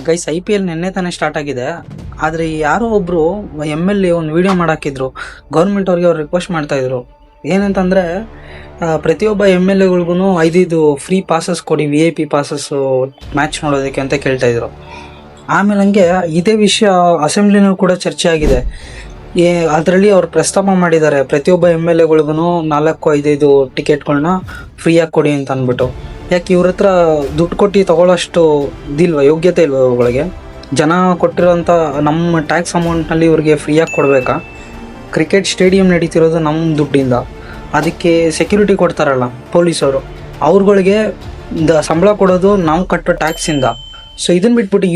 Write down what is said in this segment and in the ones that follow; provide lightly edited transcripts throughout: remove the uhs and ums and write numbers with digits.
Guys IPL ನಿನ್ನೆ ತಾನೇ start ಆಗಿದೆ. ಆದರೆ ಯಾರೋ ಒಬ್ರು MLA ಒಂದು ವಿಡಿಯೋ ಮಾಡಾಕಿದ್ರು. ಗೌರ್ಮೆಂಟ್ ಅವ್ರಿಗೆ ಅವ್ರು ರಿಕ್ವೆಸ್ಟ್ ಮಾಡ್ತಾ ಇದ್ರು ಏನಂತಂದ್ರೆ ಪ್ರತಿಯೊಬ್ಬ MLAಗಳಿಗೂ 5 ಫ್ರೀ ಪಾಸಸ್ ಕೊಡಿ, VIP ಪಾಸಸ್ ಮ್ಯಾಚ್ ನೋಡೋದಕ್ಕೆ ಅಂತ ಕೇಳ್ತಾ ಇದ್ರು. ಆಮೇಲೆ ಹಂಗೆ ಇದೇ ವಿಷಯ ಅಸೆಂಬ್ಲಿನೂ ಕೂಡ ಚರ್ಚೆ ಆಗಿದೆ. ಅದರಲ್ಲಿ ಅವ್ರು ಪ್ರಸ್ತಾಪ ಮಾಡಿದ್ದಾರೆ, ಪ್ರತಿಯೊಬ್ಬ MLAಗಳಿಗೂ 4-5 ಟಿಕೆಟ್ಗಳನ್ನ ಫ್ರೀಯಾಗಿ ಕೊಡಿ ಅಂತ ಅಂದ್ಬಿಟ್ಟು. ಯಾಕೆ ಇವ್ರ ಹತ್ರ ದುಡ್ಡು ಕೊಟ್ಟು ತಗೊಳ್ಳೋಷ್ಟು ಇದಿಲ್ವ, ಯೋಗ್ಯತೆ ಇಲ್ವ ಇವುಗಳಿಗೆ? ಜನ ಕೊಟ್ಟಿರೋಂಥ ನಮ್ಮ ಟ್ಯಾಕ್ಸ್ ಅಮೌಂಟ್ನಲ್ಲಿ ಇವ್ರಿಗೆ ಫ್ರೀಯಾಗಿ ಕೊಡಬೇಕಾ? ಕ್ರಿಕೆಟ್ ಸ್ಟೇಡಿಯಂ ನಡೀತಿರೋದು ನಮ್ಮ ದುಡ್ಡಿಂದ, ಅದಕ್ಕೆ ಸೆಕ್ಯೂರಿಟಿ ಕೊಡ್ತಾರಲ್ಲ ಪೊಲೀಸವರು, ಅವ್ರುಗಳಿಗೆ ಸಂಬಳ ಕೊಡೋದು ನಾವು ಕಟ್ಟೋ ಟ್ಯಾಕ್ಸಿಂದ. ಸೊ ಇದನ್ನು ಬಿಟ್ಬಿಟ್ಟು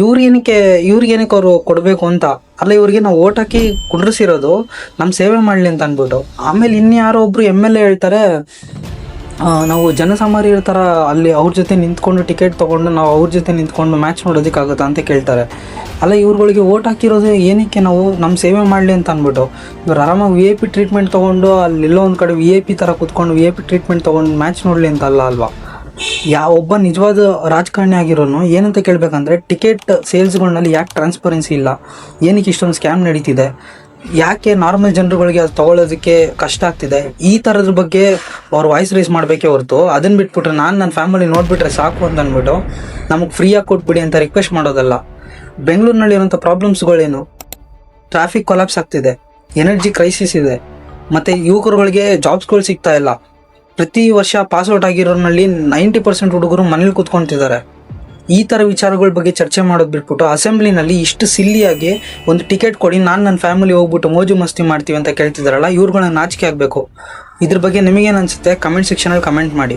ಇವ್ರಿಗೇನಕ್ಕೆ ಅವರು ಕೊಡಬೇಕು ಅಂತ ಅಲ್ಲ, ಇವ್ರಿಗೆ ನಾವು ಓಟ್ ಹಾಕಿ ಕುಂಡ್ರಿಸಿರೋದು ನಮ್ಮ ಸೇವೆ ಮಾಡಲಿ ಅಂತ ಅಂದ್ಬಿಟ್ಟು. ಆಮೇಲೆ ಇನ್ಯಾರೋ ಒಬ್ಬರು MLA ಹೇಳ್ತಾರೆ, ನಾವು ಜನಸಾಮಾನ್ಯರ ಥರ ಅಲ್ಲಿ ಅವ್ರ ಜೊತೆ ನಿಂತ್ಕೊಂಡು ಟಿಕೆಟ್ ತೊಗೊಂಡು ನಾವು ಅವ್ರ ಜೊತೆ ನಿಂತ್ಕೊಂಡು ಮ್ಯಾಚ್ ನೋಡೋದಕ್ಕಾಗುತ್ತಾ ಅಂತ ಕೇಳ್ತಾರೆ. ಅಲ್ಲ, ಇವ್ರುಗಳಿಗೆ ಓಟ್ ಹಾಕಿರೋದು ಏನಕ್ಕೆ, ನಾವು ನಮ್ಮ ಸೇವೆ ಮಾಡಲಿ ಅಂತ ಅಂದ್ಬಿಟ್ಟು. ಇವ್ರು ಆರಾಮಾಗಿ VIP ಟ್ರೀಟ್ಮೆಂಟ್ ತೊಗೊಂಡು ಅಲ್ಲೆಲ್ಲೋ ಒಂದು ಕಡೆ VIP ಥರ ಕೂತ್ಕೊಂಡು VIP ಟ್ರೀಟ್ಮೆಂಟ್ ತೊಗೊಂಡು ಮ್ಯಾಚ್ ನೋಡಲಿ ಅಂತ ಅಲ್ವಾ? ಒಬ್ಬ ನಿಜವಾದ ರಾಜಕಾರಣಿ ಆಗಿರೋನು ಏನಂತ ಕೇಳಬೇಕಂದ್ರೆ, ಟಿಕೆಟ್ ಸೇಲ್ಸ್ಗಳಲ್ಲಿ ಯಾಕೆ ಟ್ರಾನ್ಸ್ಪರೆನ್ಸಿ ಇಲ್ಲ, ಏನಕ್ಕೆ ಇಷ್ಟೊಂದು ಸ್ಕ್ಯಾಮ್ ನಡೀತಿದೆ, ಯಾಕೆ ನಾರ್ಮಲ್ ಜನರುಗಳಿಗೆ ಅದು ತೊಗೊಳ್ಳೋದಕ್ಕೆ ಕಷ್ಟ ಆಗ್ತಿದೆ, ಈ ಥರದ ಬಗ್ಗೆ ಅವ್ರು ವಾಯ್ಸ್ ರೈಸ್ ಮಾಡಬೇಕೇ ಹೊರತು ಅದನ್ನು ಬಿಟ್ಬಿಟ್ರೆ ನನ್ನ ಫ್ಯಾಮಿಲಿ ನೋಡಿಬಿಟ್ರೆ ಸಾಕು ಅಂತ ಅಂದ್ಬಿಟ್ಟು ನಮಗೆ ಫ್ರೀಯಾಗಿ ಕೊಟ್ಬಿಡಿ ಅಂತ ರಿಕ್ವೆಸ್ಟ್ ಮಾಡೋದಲ್ಲ. ಬೆಂಗಳೂರಿನಲ್ಲಿರೋಂಥ ಪ್ರಾಬ್ಲಮ್ಸ್ಗಳೇನು? ಟ್ರಾಫಿಕ್ ಕೊಲಾಪ್ಸ್ ಆಗ್ತಿದೆ, ಎನರ್ಜಿ ಕ್ರೈಸಿಸ್ ಇದೆ, ಮತ್ತು ಯುವಕರುಗಳಿಗೆ ಜಾಬ್ಸ್ಗಳು ಸಿಗ್ತಾ ಇಲ್ಲ. ಪ್ರತಿ ವರ್ಷ ಪಾಸ್ಔಟ್ ಆಗಿರೋರಲ್ಲಿ 90% ಹುಡುಗರು ಮನೇಲಿ ಕೂತ್ಕೊತಿದ್ದಾರೆ. ಈ ಥರ ವಿಚಾರಗಳ ಬಗ್ಗೆ ಚರ್ಚೆ ಮಾಡೋದು ಬಿಟ್ಬಿಟ್ಟು ಅಸೆಂಬ್ಲಿನಲ್ಲಿ ಇಷ್ಟು ಸಿಲ್ಲಿಯಾಗಿ ಒಂದು ಟಿಕೆಟ್ ಕೊಡಿ, ನನ್ನ ಫ್ಯಾಮಿಲಿ ಹೋಗ್ಬಿಟ್ಟು ಮೋಜು ಮಸ್ತಿ ಮಾಡ್ತೀವಿ ಅಂತ ಕೇಳ್ತಿದ್ದಾರಲ್ಲ, ಇವ್ರುಗಳನ್ನ ನಾಚಿಕೆ ಆಗಬೇಕು. ಇದ್ರ ಬಗ್ಗೆ ನಿಮಗೇನು ಅನಿಸುತ್ತೆ? ಕಮೆಂಟ್ ಸೆಕ್ಷನಲ್ಲಿ ಕಮೆಂಟ್ ಮಾಡಿ.